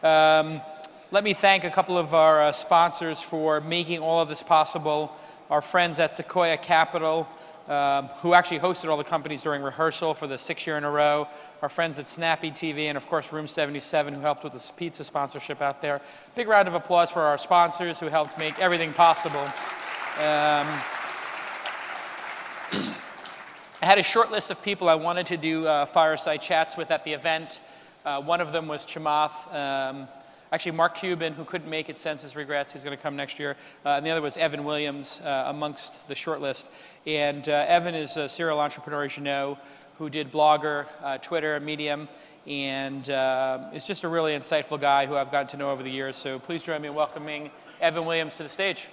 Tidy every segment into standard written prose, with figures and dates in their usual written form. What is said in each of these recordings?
Let me thank a couple of our sponsors for making all of this possible. Our friends at Sequoia Capital, who actually hosted all the companies during rehearsal for the 6th year in a row. Our friends at Snappy TV, and of course Room 77, who helped with the pizza sponsorship out there. Big round of applause for our sponsors who helped make everything possible. I had a short list of people I wanted to do fireside chats with at the event. One of them was Chamath. Actually, Mark Cuban, who couldn't make it, sends his regrets. He's going to come next year. And the other was Evan Williams amongst the short list. And Evan is a serial entrepreneur, as you know, who did Blogger, Twitter, Medium, and is just a really insightful guy who I've gotten to know over the years. So please join me in welcoming Evan Williams to the stage.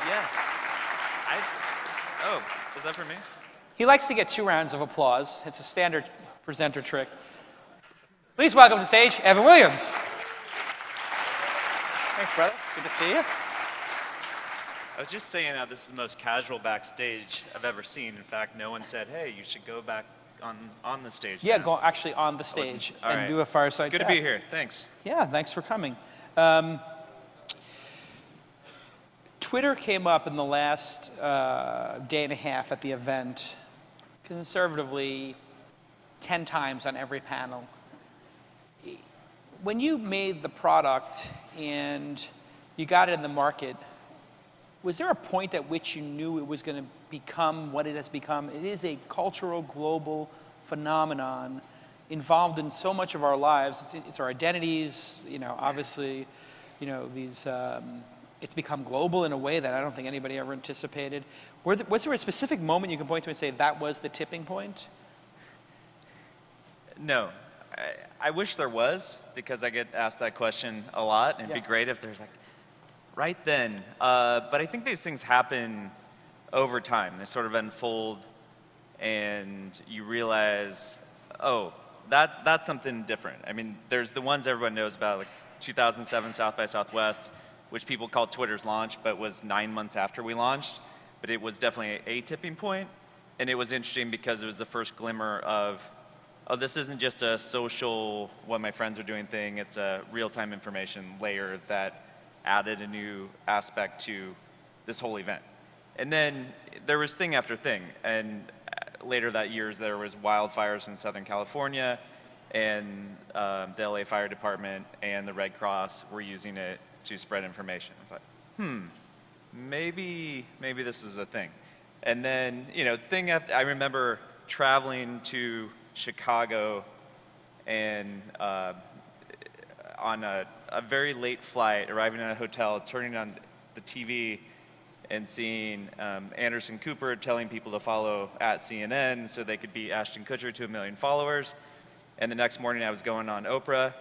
Yeah. Oh, is that for me? He likes to get 2 rounds of applause. It's a standard presenter trick. Please welcome to the stage, Evan Williams. Thanks, brother. Good to see you. I was just saying how this is the most casual backstage I've ever seen. In fact, no one said, hey, you should go back on the stage. Yeah, now. Go actually on the stage and do a fireside chat. Good to be here. Thanks. Yeah, thanks for coming. Twitter came up in the last day and a half at the event, conservatively 10 times on every panel. When you made the product and you got it in the market, was there a point at which you knew it was going to become what it has become? It is a cultural, global phenomenon involved in so much of our lives. It's our identities, obviously, these, it's become global in a way that I don't think anybody ever anticipated. Was there a specific moment you can point to and say that was the tipping point? No. I wish there was, because I get asked that question a lot, and it'd be great if there's like, right then. But I think these things happen over time. They sort of unfold, and you realize, oh, that's something different. I mean, there's the ones everyone knows about, like 2007 South by Southwest, which people called Twitter's launch, but was 9 months after we launched. But it was definitely a tipping point, and it was interesting because it was the first glimmer of, oh, this isn't just a social, what my friends are doing thing, it's a real-time information layer that added a new aspect to this whole event. And then there was thing after thing, and later that year there was wildfires in Southern California, and the LA Fire Department and the Red Cross were using it to spread information. I thought, maybe this is a thing. And then, thing after, I remember traveling to Chicago and on a very late flight, arriving at a hotel, turning on the TV and seeing Anderson Cooper telling people to follow @CNN so they could beat Ashton Kutcher to 1 million followers. And the next morning I was going on Oprah.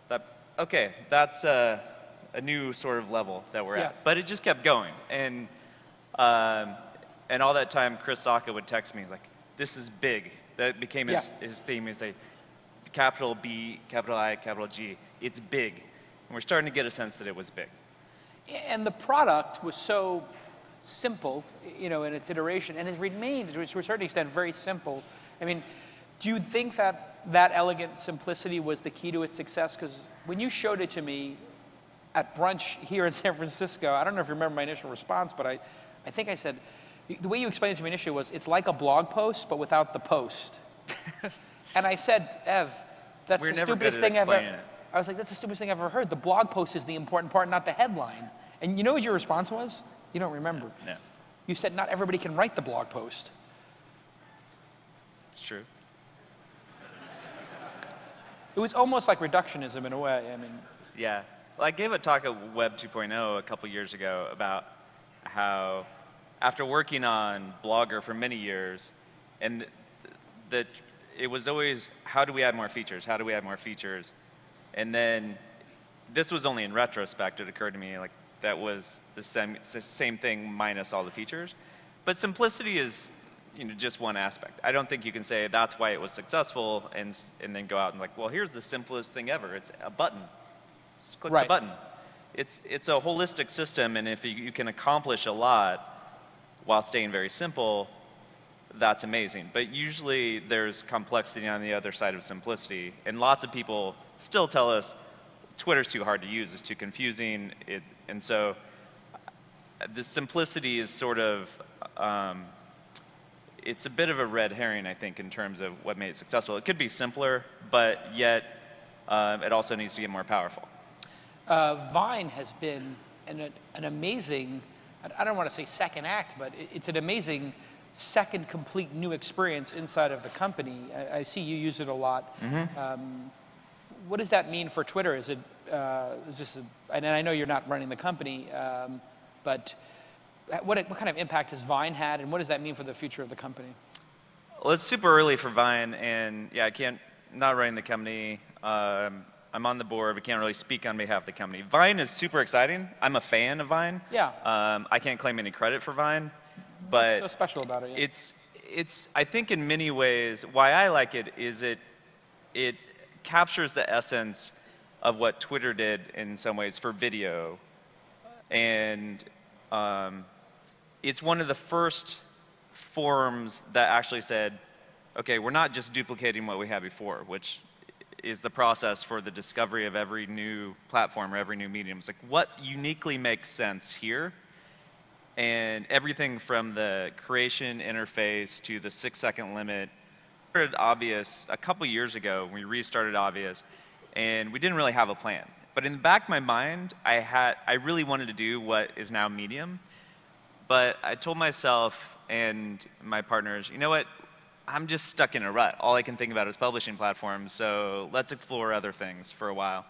Thought, okay, that's a new sort of level that we're at. But it just kept going. And all that time, Chris Sacca would text me, he's like, this is big. That became his theme. He'd say, capital B, capital I, capital G. It's big. And we're starting to get a sense that it was big. And the product was so simple, in its iteration, and has remained, to a certain extent, very simple. I mean, do you think that elegant simplicity was the key to its success? Because when you showed it to me at brunch here in San Francisco, I don't know if you remember my initial response, but I think I said, the way you explained it to me initially was, it's like a blog post, but without the post. And I said, Ev, that's the stupidest thing I've ever... I was like, that's the stupidest thing I've ever heard. The blog post is the important part, not the headline. And you know what your response was? You don't remember. No. You said, not everybody can write the blog post. It's true. It was almost like reductionism in a way. I mean... Yeah. Well, I gave a talk at Web 2.0 a couple years ago about how after working on Blogger for many years, and that it was always, how do we add more features? How do we add more features? And then this was only in retrospect, it occurred to me like that was the same thing minus all the features. But simplicity is just one aspect. I don't think you can say that's why it was successful and then go out and like, well, here's the simplest thing ever. It's a button. Just click the button. It's a holistic system, and if you can accomplish a lot while staying very simple, that's amazing. But usually there's complexity on the other side of simplicity. And lots of people still tell us Twitter's too hard to use, it's too confusing. And so the simplicity is sort of, it's a bit of a red herring, I think, in terms of what made it successful. It could be simpler, but yet it also needs to get more powerful. Vine has been an amazing, I don't want to say second act, but it's an amazing second complete new experience inside of the company. I see you use it a lot. What does that mean for Twitter? Is this and I know you're not running the company, but what kind of impact has Vine had, and what does that mean for the future of the company? Well, it's super early for Vine, and yeah, not running the company. I'm on the board, but can't really speak on behalf of the company. Vine is super exciting. I'm a fan of Vine. Yeah. I can't claim any credit for Vine, but what's so special about it? Yeah. It's I think in many ways why I like it is it captures the essence of what Twitter did in some ways for video, and it's one of the first forums that actually said, okay, we're not just duplicating what we had before, which is the process for the discovery of every new platform or every new medium. It's like, what uniquely makes sense here? And everything from the curation interface to the 6-second limit. We started Obvious a couple years ago. We restarted Obvious, and we didn't really have a plan. But in the back of my mind, I really wanted to do what is now Medium. But I told myself and my partners, you know what? I'm just stuck in a rut. All I can think about is publishing platforms, so let's explore other things for a while.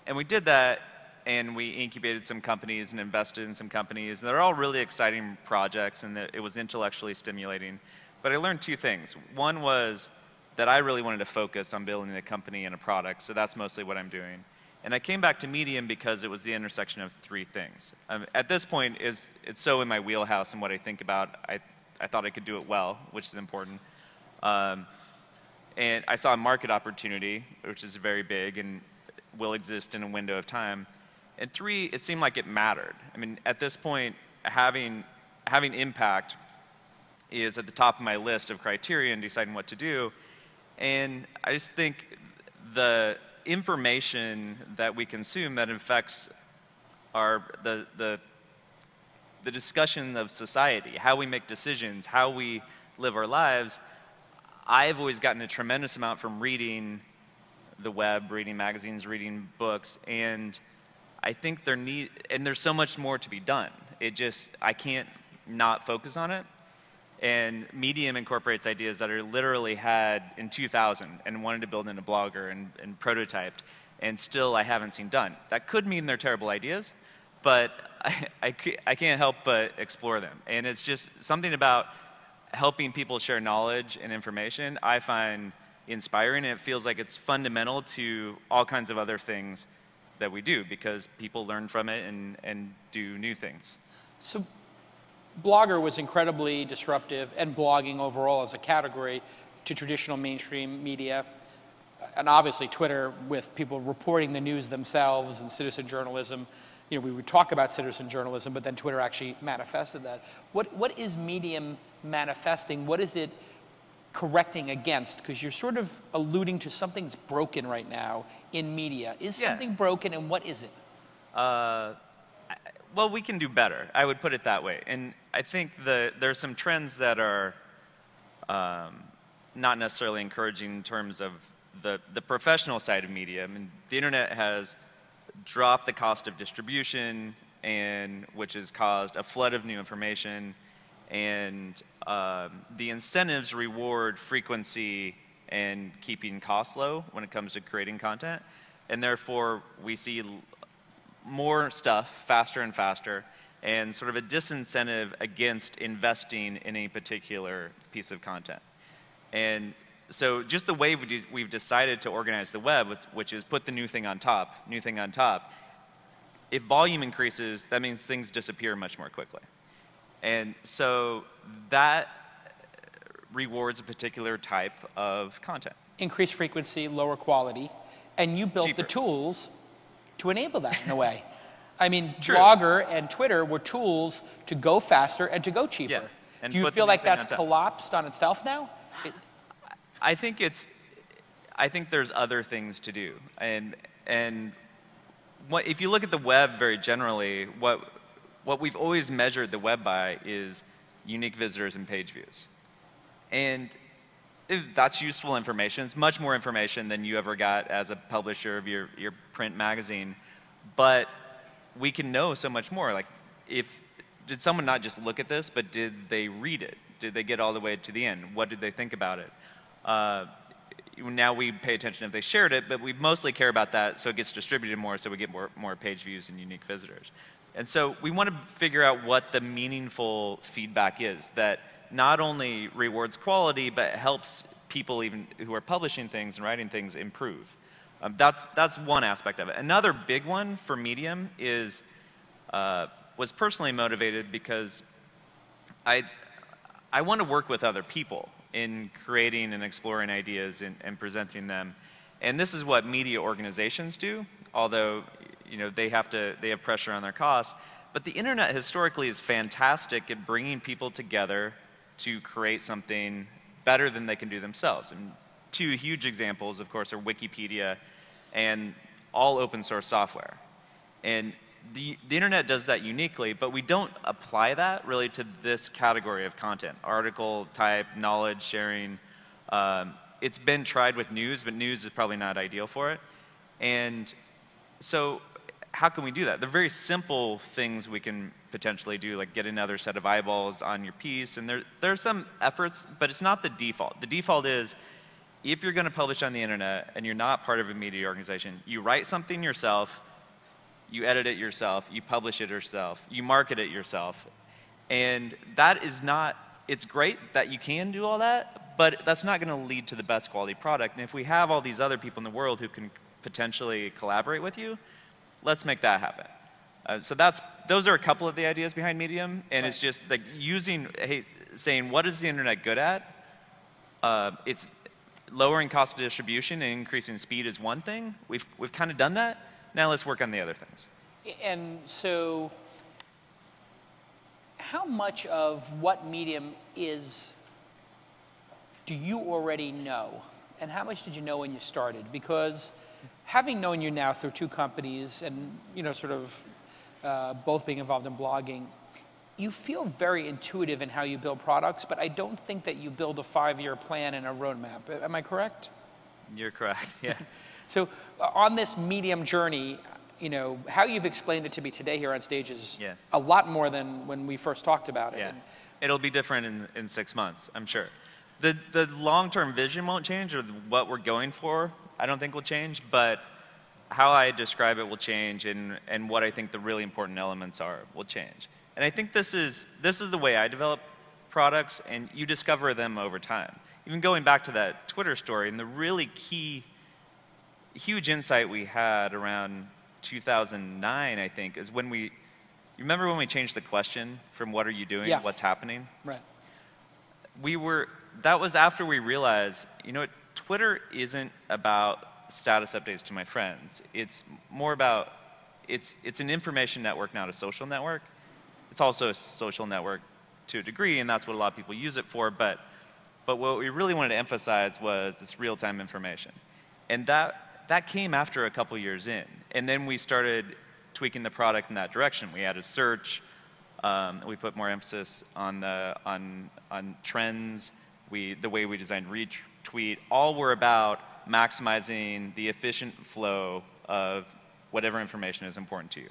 And we did that, and we incubated some companies and invested in some companies. They're all really exciting projects, and it was intellectually stimulating. But I learned two things. One was that I really wanted to focus on building a company and a product, so that's mostly what I'm doing. And I came back to Medium because it was the intersection of three things. At this point, it's so in my wheelhouse and what I think about. I thought I could do it well, which is important. And I saw a market opportunity, which is very big and will exist in a window of time. And three, it seemed like it mattered. I mean, at this point, having impact is at the top of my list of criteria in deciding what to do. And I just think the information that we consume that affects the discussion of society, how we make decisions, how we live our lives. I've always gotten a tremendous amount from reading the web, reading magazines, reading books, and I think there's so much more to be done. I can't not focus on it. And Medium incorporates ideas that I literally had in 2000 and wanted to build in a blogger and prototyped, and still I haven't seen done. That could mean they're terrible ideas, but I can't help but explore them. And it's just something about helping people share knowledge and information I find inspiring, and it feels like it's fundamental to all kinds of other things that we do because people learn from it and do new things. So Blogger was incredibly disruptive, and blogging overall as a category, to traditional mainstream media. And obviously Twitter, with people reporting the news themselves and citizen journalism. You know, we would talk about citizen journalism, but then Twitter actually manifested that. What is Medium manifesting? What is it correcting against? Because you're sort of alluding to something's broken right now in media. Is something broken, and what is it? Well, we can do better. I would put it that way. And I think there's some trends that are not necessarily encouraging in terms of the professional side of media. I mean, the internet has dropped the cost of distribution, which has caused a flood of new information. And the incentives reward frequency and keeping costs low when it comes to creating content. And therefore, we see more stuff faster and faster, and sort of a disincentive against investing in a particular piece of content. And so just the way we've decided to organize the web, which is put the new thing on top, if volume increases, that means things disappear much more quickly. And so that rewards a particular type of content. Increased frequency, lower quality, and you built Cheaper. the tools to enable that in a way. I mean, True. Blogger and Twitter were tools to go faster and to go cheaper. Yeah. and Do you put feel the new like thing that's on top. collapsed on itself now? I think there's other things to do, and if you look at the web very generally, what we've always measured the web by is unique visitors and page views, and that's useful information. It's much more information than you ever got as a publisher of your print magazine, but we can know so much more. Like, did someone not just look at this, but did they read it? Did they get all the way to the end? What did they think about it? Now we pay attention if they shared it, but we mostly care about that so it gets distributed more, so we get more page views and unique visitors. And so we want to figure out what the meaningful feedback is that not only rewards quality, but helps people even who are publishing things and writing things improve. That's one aspect of it. Another big one for Medium was personally motivated because I want to work with other people in creating and exploring ideas and presenting them. And this is what media organizations do, although they have pressure on their costs. But the internet historically is fantastic at bringing people together to create something better than they can do themselves. And two huge examples, of course, are Wikipedia and all open source software. And the internet does that uniquely, but we don't apply that really to this category of content. Article type, knowledge sharing. It's been tried with news, but news is probably not ideal for it. And so how can we do that? They're very simple things we can potentially do, like get another set of eyeballs on your piece. And there are some efforts, but it's not the default. The default is, if you're going to publish on the internet and you're not part of a media organization, you write something yourself, you edit it yourself, you publish it yourself, you market it yourself. And that is not, it's great that you can do all that, but that's not going to lead to the best quality product. And if we have all these other people in the world who can potentially collaborate with you, let's make that happen. So those are a couple of the ideas behind Medium, and it's just like saying, what is the internet good at? It's lowering cost of distribution and increasing speed is one thing. We've kind of done that. Now let's work on the other things. And so, how much of what Medium is do you already know? And how much did you know when you started? Because having known you now through two companies and, sort of both being involved in blogging, you feel very intuitive in how you build products, but I don't think that you build a 5-year plan and a roadmap. Am I correct? You're correct, yeah. So on this Medium journey, how you've explained it to me today here on stage is a lot more than when we first talked about it. Yeah. It'll be different in 6 months, I'm sure. The long-term vision won't change, or what we're going for, I don't think will change, but how I describe it will change, and what I think the really important elements are will change. And I think this is the way I develop products, and you discover them over time. Even going back to that Twitter story, and the really key, huge insight we had around 2009, I think, is when you remember when we changed the question from what are you doing, what's happening? Right. That was after we realized, Twitter isn't about status updates to my friends. It's more about, it's an information network, not a social network. It's also a social network to a degree, and that's what a lot of people use it for, but what we really wanted to emphasize was this real-time information. And that came after a couple years in. And then we started tweaking the product in that direction. We added search, we put more emphasis on trends, the way we designed retweet, all were about maximizing the efficient flow of whatever information is important to you.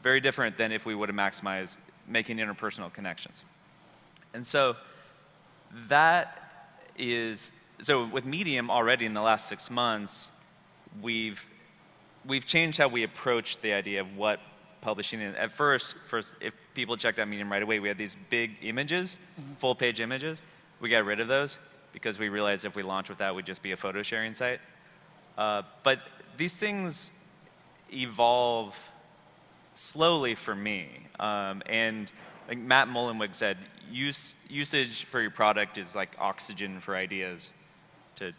Very different than if we would have maximized making interpersonal connections. And so so with Medium already in the last 6 months, we've changed how we approach the idea of what publishing is. At first, if people checked out Medium right away, we had these big images, full page images. We got rid of those because we realized if we launched with that, we'd just be a photo sharing site. But these things evolve slowly for me. And like Matt Mullenweg said, usage for your product is like oxygen for ideas, to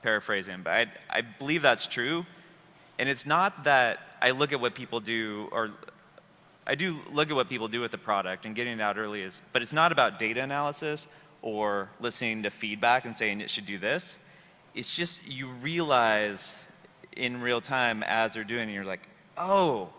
paraphrase him. But I believe that's true. And it's not that I look at what people do, or I do look at what people do with the product, and getting it out early but it's not about data analysis or listening to feedback and saying it should do this. It's just you realize in real time as they're doing it, you're like, oh,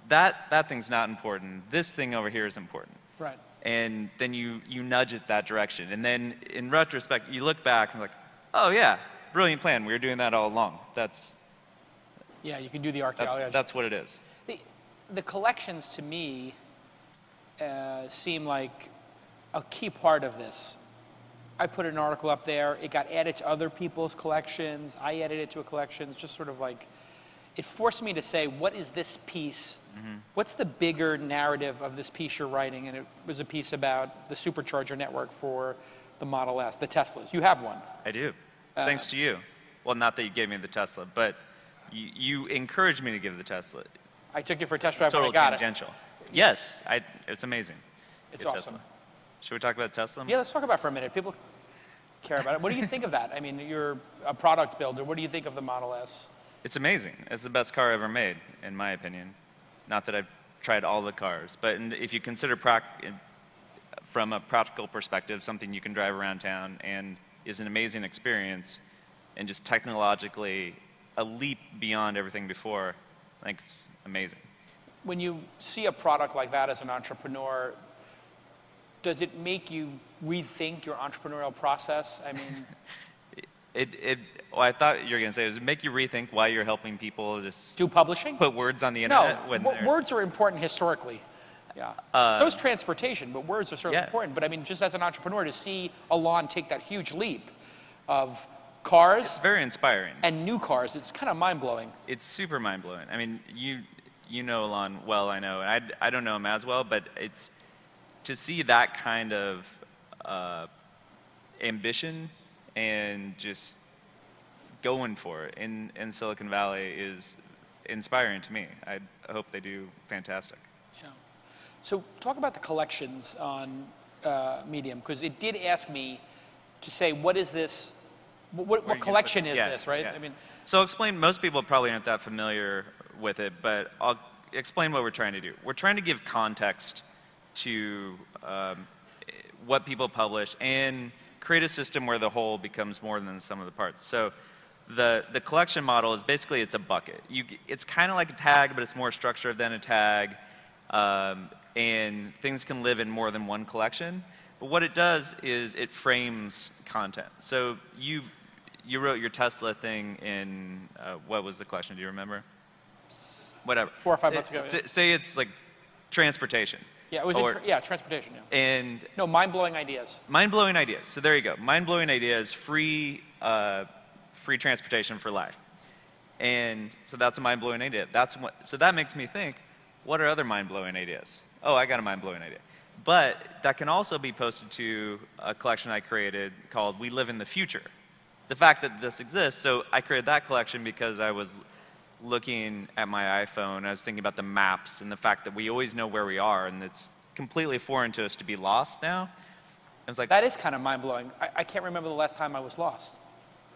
that thing's not important. This thing over here is important. Right. And then you nudge it that direction. And then in retrospect, you look back and you're like, oh yeah, brilliant plan. We were doing that all along. Yeah, you can do the archaeology. That's what it is. The collections to me seem like a key part of this. I put an article up there. It got added to other people's collections. I added it to a collection. It's just sort of like, it forced me to say, what is this piece? What's the bigger narrative of this piece you're writing? And it was a piece about the supercharger network for the Model S, the Teslas. You have one. I do. Thanks to you. Well, not that you gave me the Tesla, but you encouraged me to give the Tesla. I took you for a test drive when I got tangential. Yes, it's amazing. It's Good awesome. Tesla. Should we talk about Tesla? Yeah, let's talk about it for a minute. People care about it. What do you think of that? I mean, you're a product builder. What do you think of the Model S? It's amazing. It's the best car ever made, in my opinion. Not that I've tried all the cars, but if you consider from a practical perspective, something you can drive around town and is an amazing experience, and just technologically a leap beyond everything before, I think it's amazing. When you see a product like that as an entrepreneur, does it make you rethink your entrepreneurial process? I mean, well, I thought you were going to say, does it make you rethink why you're helping people just do publishing? Put words on the internet? No, words are important historically. Yeah. So is transportation, but words are certainly important. But I mean, just as an entrepreneur, to see Elon take that huge leap of cars. It's very inspiring. And new cars, it's kind of mind-blowing. It's super mind-blowing. I mean, you know Elon well, I know. And I don't know him as well, but it's to see that kind of ambition and just going for it in Silicon Valley is inspiring to me. I hope they do fantastic. Yeah. So talk about the collections on Medium, because it did ask me to say, what is this? What collection is this, right? Yeah. I mean, so I'll explain. Most people probably aren't that familiar with it, but I'll explain what we're trying to do. We're trying to give context to what people publish and create a system where the whole becomes more than the sum of the parts. So the collection model is basically, it's a bucket. It's kind of like a tag, but it's more structured than a tag. And things can live in more than one collection. But what it does is it frames content. So you wrote your Tesla thing in, what was the collection, do you remember? Whatever. 4 or 5 months ago. Say it's like transportation. Yeah, it was transportation. Yeah. And no, mind-blowing ideas. Mind-blowing ideas. So there you go. Mind-blowing ideas, free transportation for life. And so that's a mind-blowing idea. So that makes me think, what are other mind-blowing ideas? Oh, I got a mind-blowing idea. But that can also be posted to a collection I created called We Live in the Future. The fact that this exists, so I created that collection because I was looking at my iPhone, I was thinking about the maps and the fact that we always know where we are, and it's completely foreign to us to be lost now. I was like, that is kind of mind-blowing. I can't remember the last time I was lost.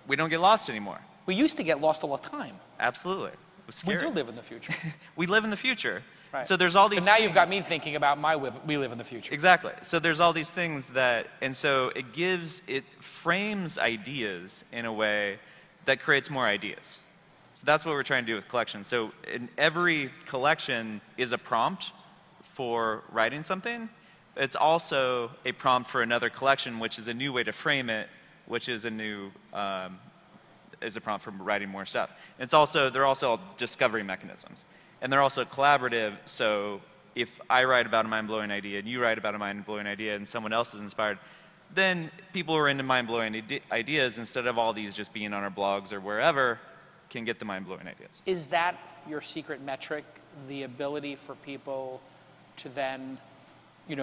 We don't get lost anymore. We used to get lost all the time. Absolutely. It was scary. We do live in the future. We live in the future. Right. So there's all these But now you've got me thinking about we live in the future. Exactly. So there's all these things and so it frames ideas in a way that creates more ideas. So that's what we're trying to do with collections. So in every collection is a prompt for writing something. It's also a prompt for another collection, which is a new way to frame it, which is is a prompt for writing more stuff. They're also all discovery mechanisms. And they're also collaborative, so if I write about a mind-blowing idea and you write about a mind-blowing idea and someone else is inspired, then people who are into mind-blowing ideas, instead of all these just being on our blogs or wherever, can get the mind-blowing ideas. Is that your secret metric, the ability for people to then,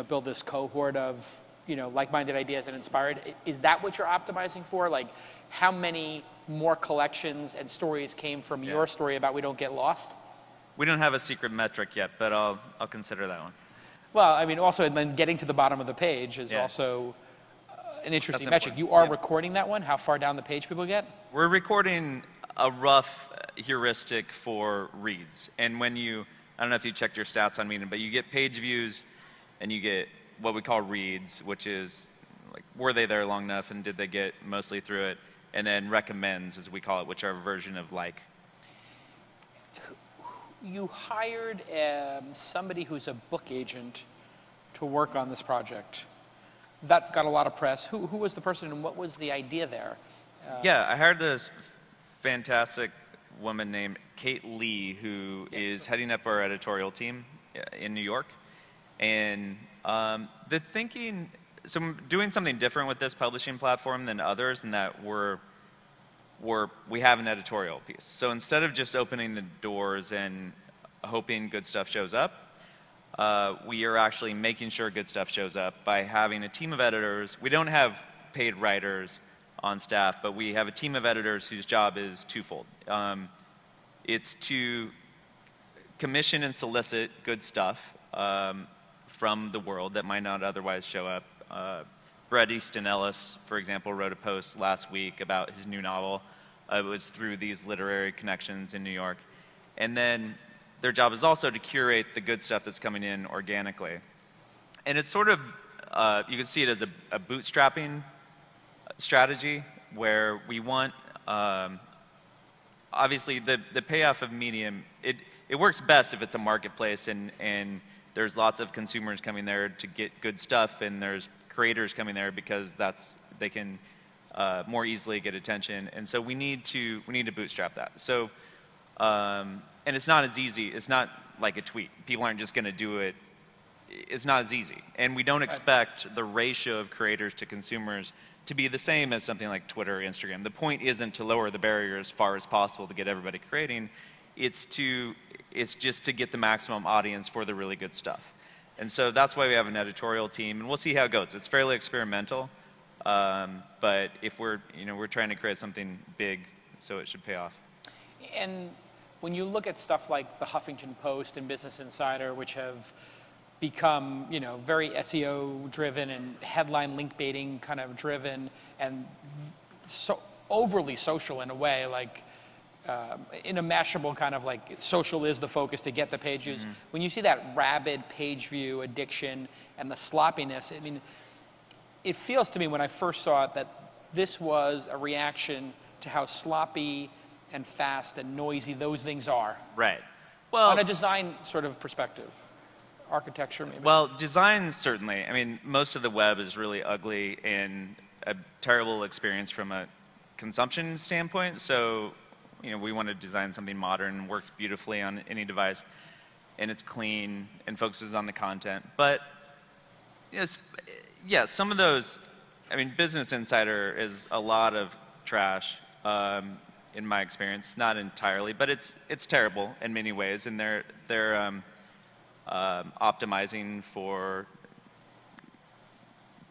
build this cohort of, like-minded ideas and inspired? Is that what you're optimizing for? Like, how many more collections and stories came from your story about We Don't Get Lost? We don't have a secret metric yet, but I'll consider that one. Well, I mean, also, and then getting to the bottom of the page is also an interesting metric. You are recording that one? How far down the page people get? We're recording a rough heuristic for reads. And when you I don't know if you checked your stats on Medium, but you get page views and you get what we call reads, which is like, were they there long enough and did they get mostly through it? And then recommends, as we call it, which are a version of like. You hired somebody who's a book agent to work on this project. That got a lot of press. Who was the person and what was the idea there? Yeah, I hired this fantastic woman named Kate Lee, who is heading up our editorial team in New York. And the thinking, so I'm doing something different with this publishing platform than others in that we have an editorial piece. So instead of just opening the doors and hoping good stuff shows up, we are actually making sure good stuff shows up by having a team of editors. We don't have paid writers on staff, but we have a team of editors whose job is twofold. It's to commission and solicit good stuff from the world that might not otherwise show up. Bret Easton Ellis, for example, wrote a post last week about his new novel. It was through these literary connections in New York. And then their job is also to curate the good stuff that's coming in organically. And it's sort of, you can see it as a bootstrapping strategy where we want, obviously the payoff of Medium, it works best if it's a marketplace and there's lots of consumers coming there to get good stuff and there's creators coming there because they can more easily get attention. And so we need to bootstrap that. So, and it's not as easy. It's not like a tweet. People aren't just going to do it. It's not as easy. And we don't expect the ratio of creators to consumers to be the same as something like Twitter or Instagram. The point isn't to lower the barrier as far as possible to get everybody creating. It's just to get the maximum audience for the really good stuff. And so that's why we have an editorial team, and we'll see how it goes. It's fairly experimental, but if we're trying to create something big, so it should pay off. And when you look at stuff like the Huffington Post and Business Insider, which have become, very SEO driven and headline link baiting kind of driven and so overly social in a way, like in a Mashable kind of like social is the focus to get the page views. Mm-hmm. When you see that rabid page view addiction and the sloppiness, I mean, it feels to me when I first saw it that this was a reaction to how sloppy and fast and noisy those things are. Right. Well, on a design sort of perspective. Architecture, maybe? Well, design, certainly. I mean, most of the web is really ugly and a terrible experience from a consumption standpoint. So, we want to design something modern and works beautifully on any device, and it's clean and focuses on the content. But, some of those, I mean, Business Insider is a lot of trash, in my experience. Not entirely, but it's terrible in many ways, and they're optimizing for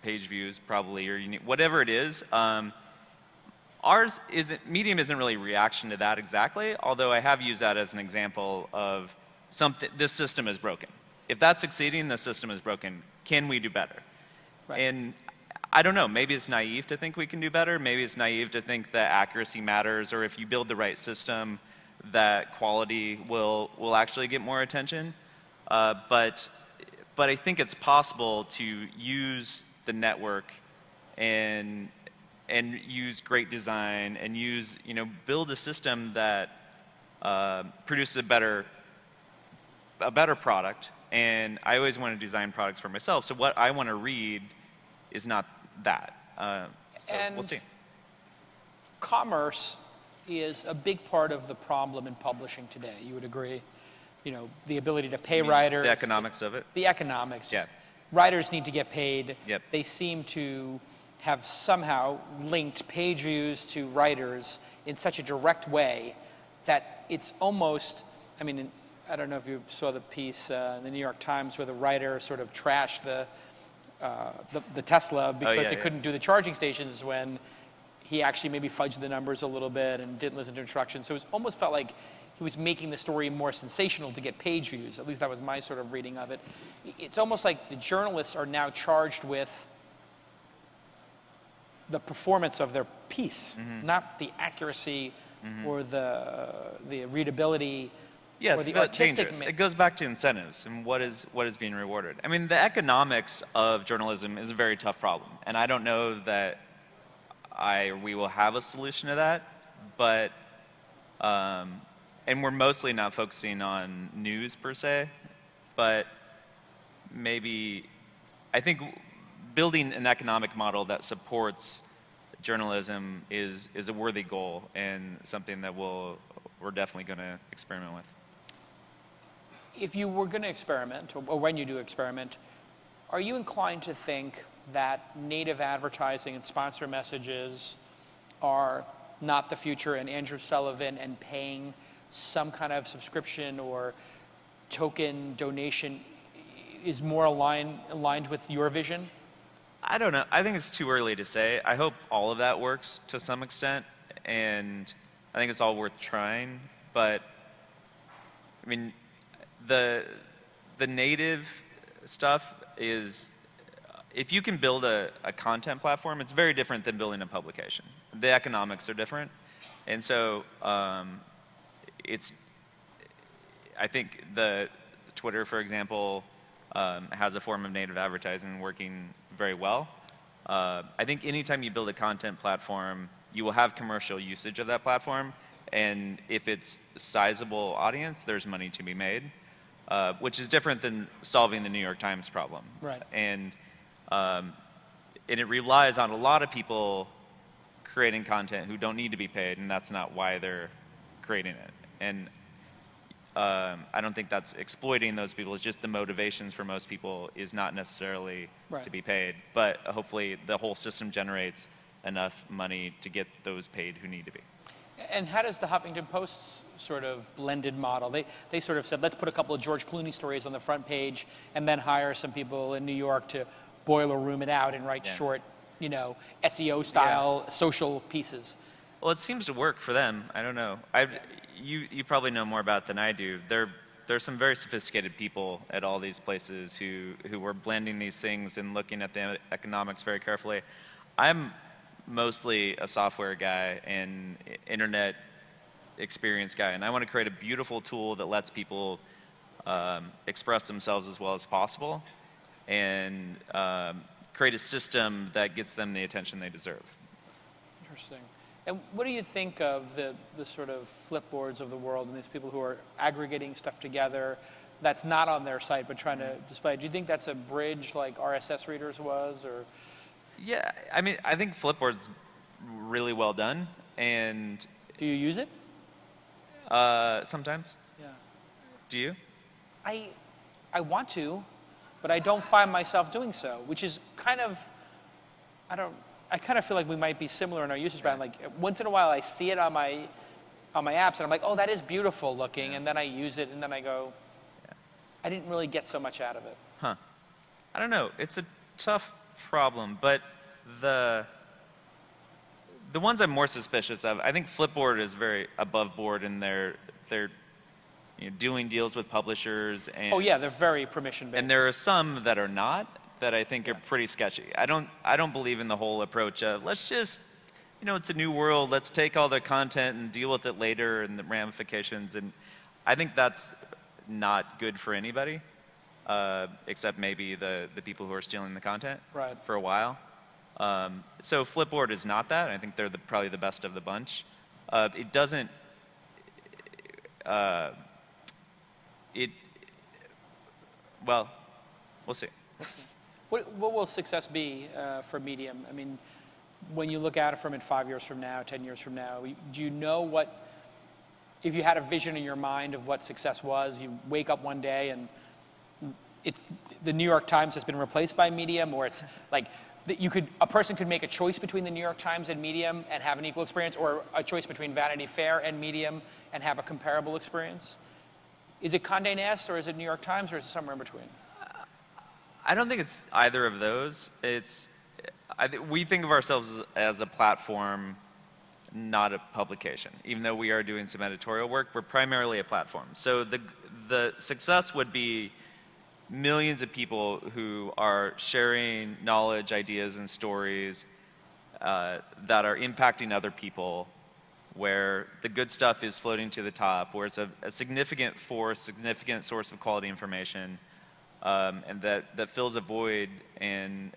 page views probably, or whatever it is. Medium isn't really a reaction to that exactly, although I have used that as an example of something, this system is broken. If that's succeeding, the system is broken. Can we do better? Right. And I don't know, maybe it's naive to think we can do better. Maybe it's naive to think that accuracy matters, or if you build the right system, that quality will actually get more attention. But I think it's possible to use the network and use great design and build a system that produces a better product. And I always want to design products for myself. So what I want to read is not that. So we'll see. Commerce is a big part of the problem in publishing today. You would agree? The ability to pay writers. The economics of it? The economics. Yeah. Writers need to get paid. Yep. They seem to have somehow linked page views to writers in such a direct way that it's almost, I mean, I don't know if you saw the piece in the New York Times where the writer sort of trashed the Tesla because it couldn't do the charging stations when he actually maybe fudged the numbers a little bit and didn't listen to instructions. So it almost felt like he was making the story more sensational to get page views. At least that was my sort of reading of it. It's almost like the journalists are now charged with the performance of their piece, not the accuracy or the readability Yeah, or it's the about artistic dangerous. It goes back to incentives and what is being rewarded. I mean, the economics of journalism is a very tough problem, and I don't know that we will have a solution to that, but and we're mostly not focusing on news per se, but maybe I think building an economic model that supports journalism is a worthy goal and something that we're definitely going to experiment with. If you were going to experiment, or when you do experiment, are you inclined to think that native advertising and sponsor messages are not the future, and Andrew Sullivan and paying some kind of subscription or token donation is more aligned with your vision? I don't know. I think it's too early to say. I hope all of that works to some extent, and I think it's all worth trying. But I mean, the native stuff is, if you can build a content platform, it's very different than building a publication. The economics are different, and so I think the Twitter, for example, has a form of native advertising working very well. I think anytime you build a content platform, you will have commercial usage of that platform, and if it's a sizable audience, there's money to be made, which is different than solving the New York Times problem. Right. And it relies on a lot of people creating content who don't need to be paid, and that's not why they're creating it. And I don't think that's exploiting those people. It's just the motivations for most people is not necessarily to be paid. But hopefully the whole system generates enough money to get those paid who need to be. And how does the Huffington Post sort of blended model? They sort of said, let's put a couple of George Clooney stories on the front page and then hire some people in New York to boiler room it out and write short, SEO style social pieces. Well, it seems to work for them. I don't know. You probably know more about it than I do. There's some very sophisticated people at all these places who were blending these things and looking at the economics very carefully. I'm mostly a software guy and internet experience guy, and I want to create a beautiful tool that lets people express themselves as well as possible and create a system that gets them the attention they deserve. Interesting. And what do you think of the sort of Flipboards of the world and these people who are aggregating stuff together that's not on their site but trying to display it? Do you think that's a bridge like RSS readers was, or? Yeah, I mean, I think Flipboard's really well done, and... Do you use it? Sometimes. Yeah. Do you? I want to, but I don't find myself doing so, which is kind of, I kind of feel like we might be similar in our usage pattern. Like once in a while I see it on my apps and I'm like, oh, that is beautiful looking, and then I use it and then I go, I didn't really get so much out of it. Huh. I don't know. It's a tough problem, but the ones I'm more suspicious of, I think Flipboard is very above board in their doing deals with publishers, and oh yeah, they're very permission based. And there are some that are not, that I think are pretty sketchy. I don't believe in the whole approach of let's just, it's a new world, let's take all the content and deal with it later and the ramifications, and I think that's not good for anybody, except maybe the people who are stealing the content for a while. So Flipboard is not that. I think they're probably the best of the bunch. It doesn't. Well, we'll see. What will success be for Medium? I mean, when you look at it from it 5 years from now, 10 years from now, do you know what, if you had a vision in your mind of what success was, you wake up one day and the New York Times has been replaced by Medium, or it's like a person could make a choice between the New York Times and Medium and have an equal experience, or a choice between Vanity Fair and Medium and have a comparable experience? Is it Condé Nast, or is it New York Times, or is it somewhere in between? I don't think it's either of those. We think of ourselves as a platform, not a publication. Even though we are doing some editorial work, we're primarily a platform. So the success would be millions of people who are sharing knowledge, ideas, and stories that are impacting other people where the good stuff is floating to the top, where it's a significant force, significant source of quality information, and that fills a void and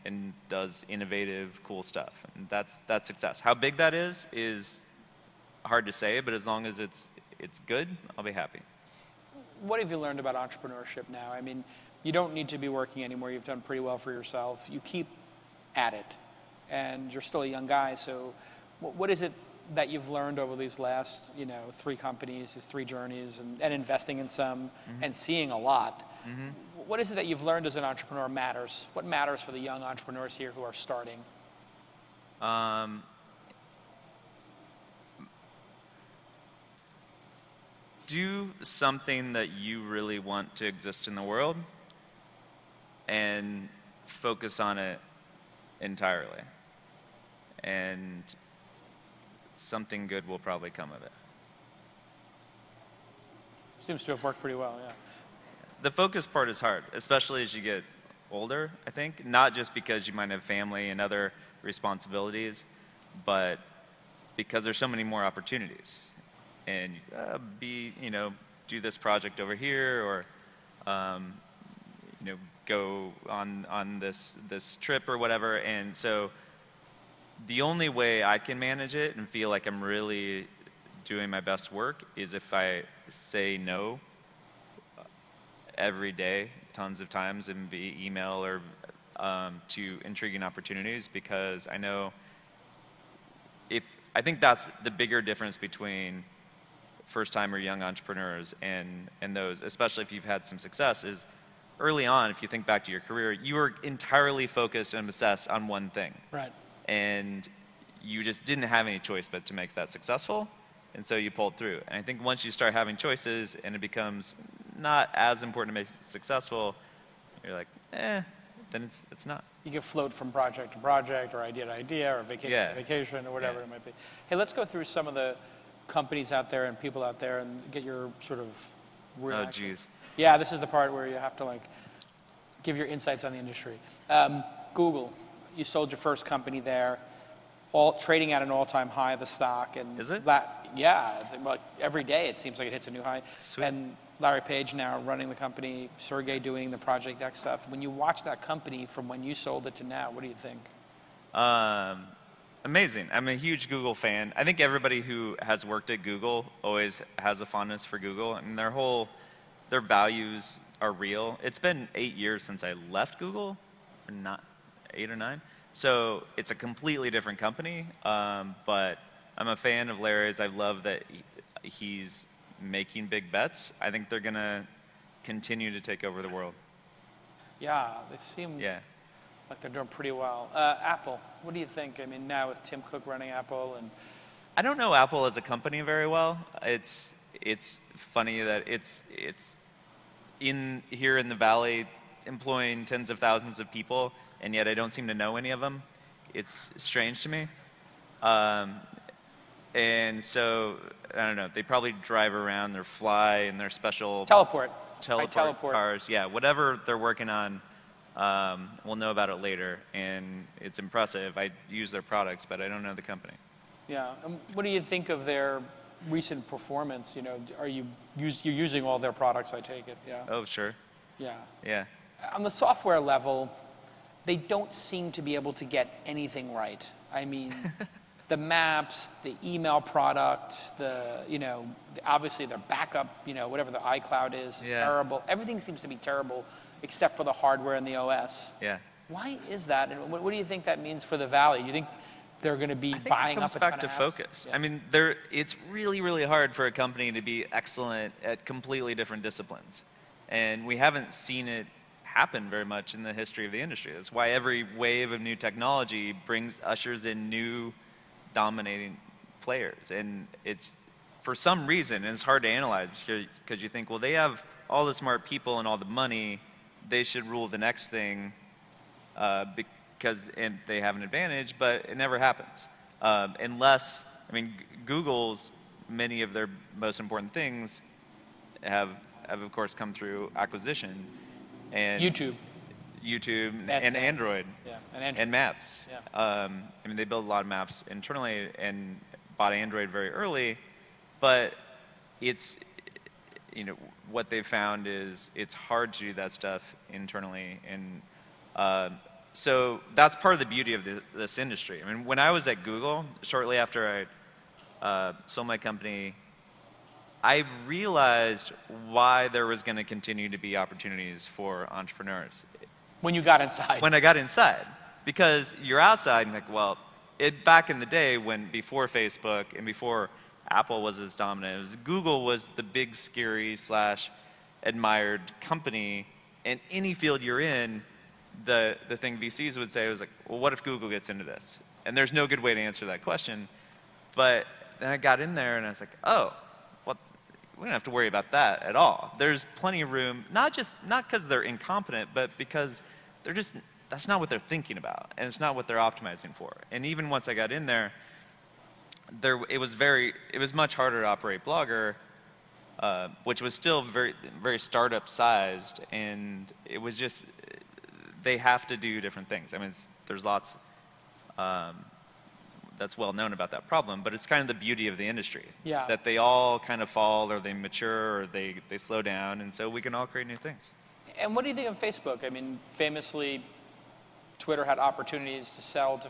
does innovative, cool stuff. And that's success. How big that is hard to say, but as long as it's good, I'll be happy. What have you learned about entrepreneurship now? I mean, you don't need to be working anymore. You've done pretty well for yourself. You keep at it, and you're still a young guy. So what is it that you've learned over these last, 3 companies, these 3 journeys, and investing in some, and seeing a lot? What is it that you've learned as an entrepreneur matters? What matters for the young entrepreneurs here who are starting? Do something that you really want to exist in the world and focus on it entirely. And something good will probably come of it. Seems to have worked pretty well, yeah. The focus part is hard, especially as you get older, I think. Not just because you might have family and other responsibilities, but because there's so many more opportunities. And do this project over here, or go on this trip or whatever. And so the only way I can manage it and feel like I'm really doing my best work is if I say no every day, tons of times, and via email or to intriguing opportunities, because I know I think that's the bigger difference between first-time or young entrepreneurs and those, especially if you've had some success, is early on, if you think back to your career, you were entirely focused and obsessed on one thing. Right. And you just didn't have any choice but to make that successful, and so you pulled through. And I think once you start having choices and it becomes not as important to make it successful, you're like, then it's not. You can float from project to project, or idea to idea, or vacation to vacation, or whatever it might be. Hey, let's go through some of the companies out there and people out there and get your sort of reaction. Oh, geez. Yeah, this is the part where you have to give your insights on the industry. Google, you sold your first company there, all trading at an all-time high of the stock. And is it? Every day it seems like it hits a new high. Sweet. And Larry Page now running the company, Sergey doing the Project X stuff. When you watch that company from when you sold it to now, what do you think? Amazing. I'm a huge Google fan. I think everybody who has worked at Google always has a fondness for Google, and their values are real. It's been 8 years since I left Google, or not 8 or 9. So it's a completely different company, but I'm a fan of Larry's. I love that he's making big bets. I think they're going to continue to take over the world. Yeah, they seem like they're doing pretty well. Apple, what do you think? I mean, now with Tim Cook running Apple, and I don't know Apple as a company very well. It's funny that it's here in the Valley employing tens of thousands of people, and yet I don't seem to know any of them. It's strange to me. And so, I don't know, they probably drive around, they fly in their special teleport cars. Yeah, whatever they're working on, we'll know about it later. And it's impressive. I use their products, but I don't know the company. Yeah. What do you think of their recent performance? You're using all their products, I take it. Yeah. Oh, sure. Yeah. Yeah. On the software level, they don't seem to be able to get anything right. I mean, the maps, the email product, obviously their backup, whatever the iCloud is terrible. Everything seems to be terrible except for the hardware and the OS. Yeah. Why is that? And what do you think that means for the Valley? Do you think they're going to be buying up a ton of apps? It comes back to focus. Yeah. I mean, it's really, really hard for a company to be excellent at completely different disciplines. And we haven't seen it happen very much in the history of the industry. That's why every wave of new technology ushers in new dominating players. And it's, for some reason, and it's hard to analyze because you think, well, they have all the smart people and all the money, they should rule the next thing because they have an advantage, but it never happens. Unless, Google's many of their most important things have of course come through acquisition. And YouTube and Android, and Maps. Yeah. They build a lot of maps internally and bought Android very early, but it's, you know, what they've found is it's hard to do that stuff internally, and so that's part of the beauty of this industry. I mean, when I was at Google, shortly after I sold my company, I realized why there was going to continue to be opportunities for entrepreneurs. When you got inside. When I got inside. Because you're outside and like, well, back in the day before Facebook and before Apple was as dominant, Google was the big, scary / admired company. And any field you're in, the thing VCs would say was like, well, what if Google gets into this? And there's no good way to answer that question. But then I got in there and I was like, oh, well, we don't have to worry about that at all. There's plenty of room, not because they're incompetent, but because that's not what they're thinking about, and it's not what they're optimizing for. And even once I got in there, it was much harder to operate Blogger, which was still very, very startup sized, and it was just, they have to do different things. I mean, there's lots that's well known about that problem, but it's kind of the beauty of the industry. Yeah. That they all kind of fall, or they mature, or they slow down, and so we can all create new things. And what do you think of Facebook? I mean, famously, Twitter had opportunities to sell to,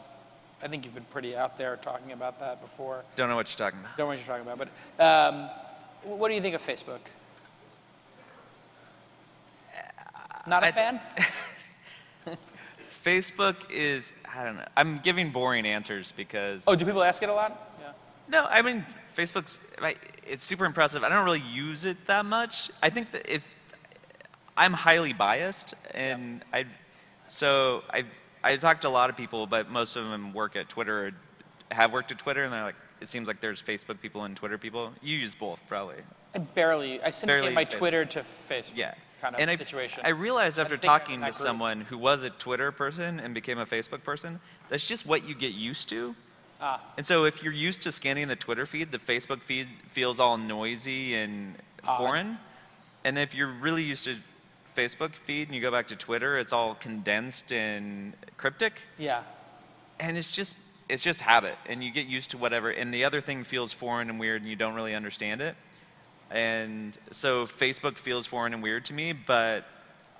I think you've been pretty out there talking about that before. Don't know what you're talking about. Don't know what you're talking about, but what do you think of Facebook? Not a fan? Facebook is, I don't know, I'm giving boring answers because... Oh, do people ask it a lot? Yeah. No, I mean, it's super impressive. I don't really use it that much. I think that I'm highly biased, and I talked to a lot of people, but most of them work at Twitter, or have worked at Twitter, and they're like, it seems like there's Facebook people and Twitter people. You use both, probably. I syndicate my Twitter to Facebook. Yeah. Kind of situation. I realized after talking to someone who was a Twitter person and became a Facebook person, that's just what you get used to. And so if you're used to scanning the Twitter feed, the Facebook feed feels all noisy and foreign. And if you're really used to Facebook feed and you go back to Twitter, it's all condensed and cryptic. Yeah. And it's just habit, and you get used to whatever, and the other thing feels foreign and weird and you don't really understand it. And so Facebook feels foreign and weird to me, but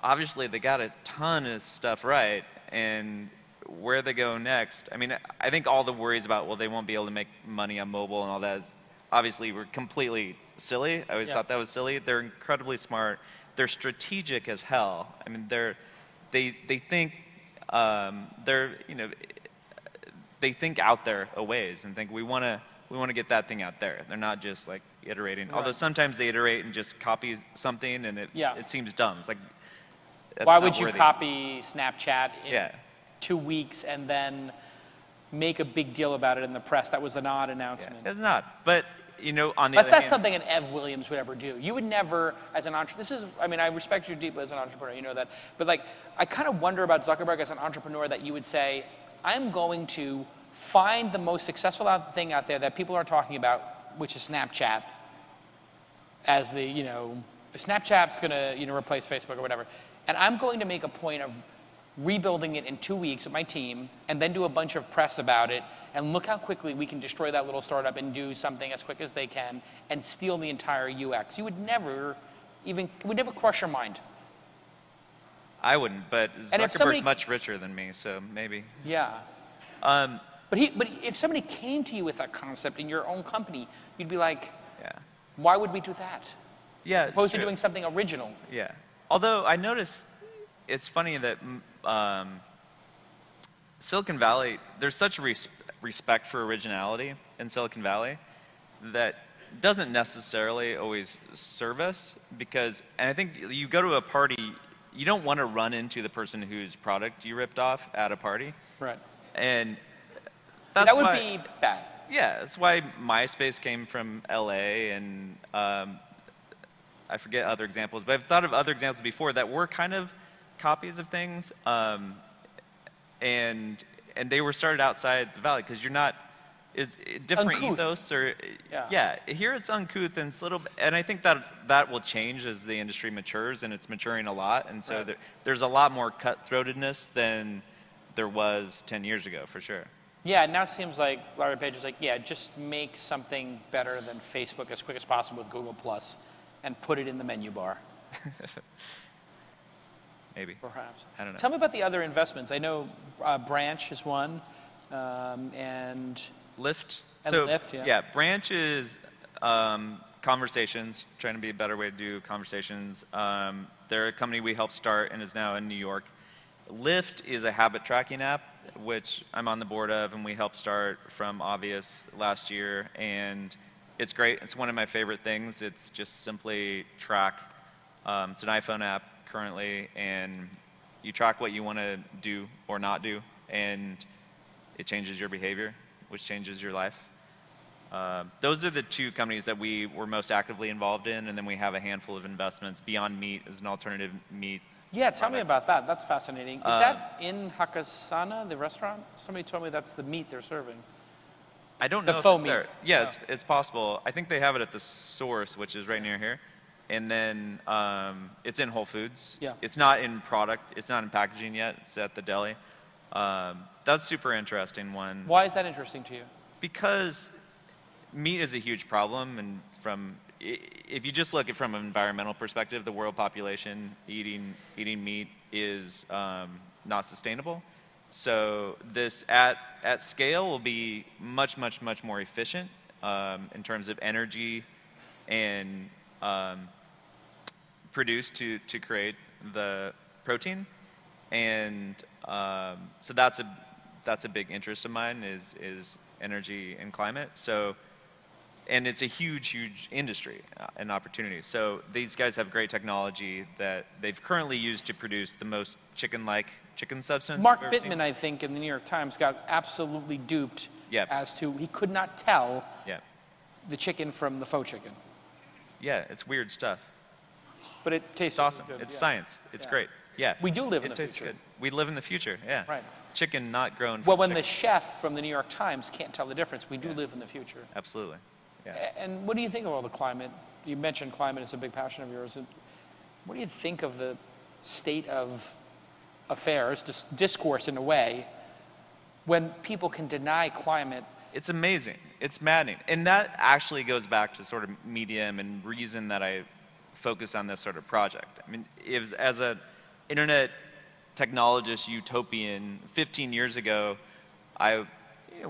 obviously they got a ton of stuff right, and where they go next, I mean, I think all the worries about, well, they won't be able to make money on mobile and all that, obviously were completely silly. I always thought that was silly. They're incredibly smart. They're strategic as hell. I mean, they think, they think out there a ways and think we want to get that thing out there. They're not just like iterating. Right. Although sometimes they iterate and just copy something, and it seems dumb. It's like, why would you copy Snapchat in 2 weeks and then make a big deal about it in the press? That was an odd announcement. Yeah, it's not. But on the other hand, that's something an Ev Williams would ever do. You would never, as an entrepreneur, I respect you deeply as an entrepreneur, you know that. But like, I kind of wonder about Zuckerberg as an entrepreneur, that you would say, I'm going to find the most successful thing out there that people are talking about, which is Snapchat, as Snapchat's going to replace Facebook or whatever. And I'm going to make a point of rebuilding it in 2 weeks with my team, and then do a bunch of press about it, and look how quickly we can destroy that little startup and do something as quick as they can and steal the entire UX. You would never crush your mind. I wouldn't, but Zuckerberg's much richer than me, so maybe. Yeah. But if somebody came to you with that concept in your own company, you'd be like, why would we do that? Yeah, as opposed to doing something original. Yeah. Although I noticed, it's funny that Silicon Valley, there's such a respect for originality in Silicon Valley that doesn't necessarily always serve us, because, and I think you go to a party, you don't want to run into the person whose product you ripped off at a party. Right. And that would be bad. Yeah, that's why MySpace came from LA, and I forget other examples, but I've thought of other examples before that were kind of copies of things, and they were started outside the valley, because you're not, is different uncouth. Ethos, or here it's uncouth, and it's a little, and I think that will change as the industry matures, and it's maturing a lot, and so there's a lot more cutthroatedness than there was 10 years ago, for sure. Yeah, it now seems like Larry Page is like, yeah, just make something better than Facebook as quick as possible with Google Plus, and put it in the menu bar. Maybe. Perhaps. I don't know. Tell me about the other investments. I know Branch is one, and Lyft. And Lyft, yeah. Branch is conversations, trying to be a better way to do conversations. They're a company we helped start and is now in New York. Lyft is a habit tracking app, which I'm on the board of, and we helped start from Obvious last year, and it's great. It's one of my favorite things. It's just simply track. It's an iPhone app currently, and you track what you want to do or not do, and it changes your behavior, which changes your life. Those are the two companies that we were most actively involved in, and then we have a handful of investments. Beyond Meat is an alternative meat. Yeah, tell me about that. That's fascinating. Is that in Hakasana, the restaurant? Somebody told me that's the meat they're serving. I don't The know if faux it's there. meat. Yeah, Yeah. it's possible. I think they have it at the Source, which is right near here. And then it's in Whole Foods. Yeah. It's not in product. It's not in packaging yet. It's at the deli. That's super interesting one. Why is that interesting to you? Because meat is a huge problem, and if you just look at it from an environmental perspective, the world population eating meat is not sustainable. So this at scale will be much more efficient in terms of energy and produced to create the protein, and so that's a big interest of mine is energy and climate. So. And it's a huge industry and opportunity. So these guys have great technology that they've currently used to produce the most chicken-like chicken substance. Mark Bittman, I think, in the New York Times got absolutely duped as to he could not tell the chicken from the faux chicken. Yeah, it's weird stuff. But it tastes awesome. good. It's science. It's great. Yeah. We do live in it the tastes future. Good. We live in the future. Yeah. Right. Chicken not grown. Well, from when chicken. the chef from the New York Times can't tell the difference, we do live in the future. Absolutely. Yeah. And what do you think of all the climate? You mentioned climate is a big passion of yours. What do you think of the state of affairs, discourse in a way, when people can deny climate? It's amazing. It's maddening. And that actually goes back to sort of medium and reason that I focus on this sort of project. I mean, as an internet technologist utopian 15 years ago,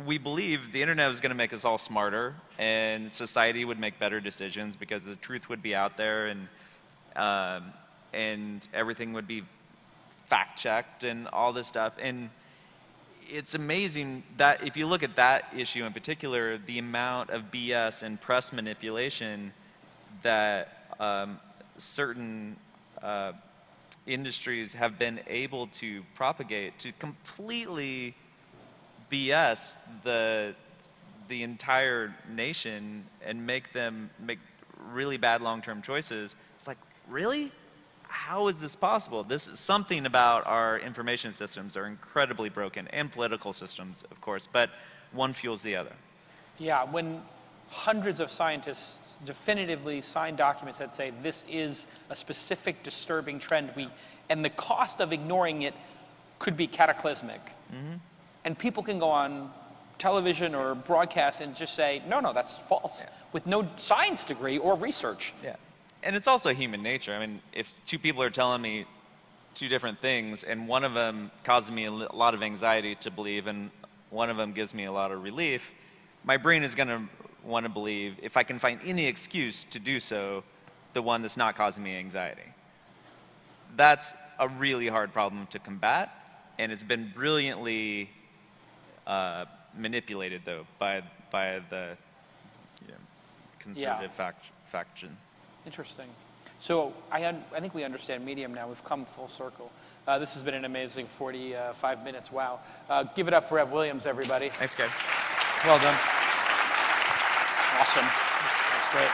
we believed the internet was going to make us all smarter, and society would make better decisions because the truth would be out there, and everything would be fact-checked and all this stuff. And it's amazing that if you look at that issue in particular, the amount of BS and press manipulation that certain industries have been able to propagate to completely BS the entire nation and make them make really bad long-term choices. It's like, really? How is this possible? This is something about our information systems are incredibly broken, and political systems, of course, but one fuels the other. Yeah, when hundreds of scientists definitively sign documents that say this is a specific disturbing trend, and the cost of ignoring it could be cataclysmic. Mm-hmm. And people can go on television or broadcast and just say, no, that's false, with no science degree or research. Yeah. And it's also human nature. I mean, if two people are telling me two different things, and one of them causes me a lot of anxiety to believe, and one of them gives me a lot of relief, my brain is going to want to believe, if I can find any excuse to do so, the one that's not causing me anxiety. That's a really hard problem to combat, and it's been brilliantly manipulated, though, by the conservative faction. Interesting. So I think we understand medium now. We've come full circle. This has been an amazing 45 minutes. Wow. Give it up for Ev Williams, everybody. Thanks, guys. Well done. Awesome. That's great.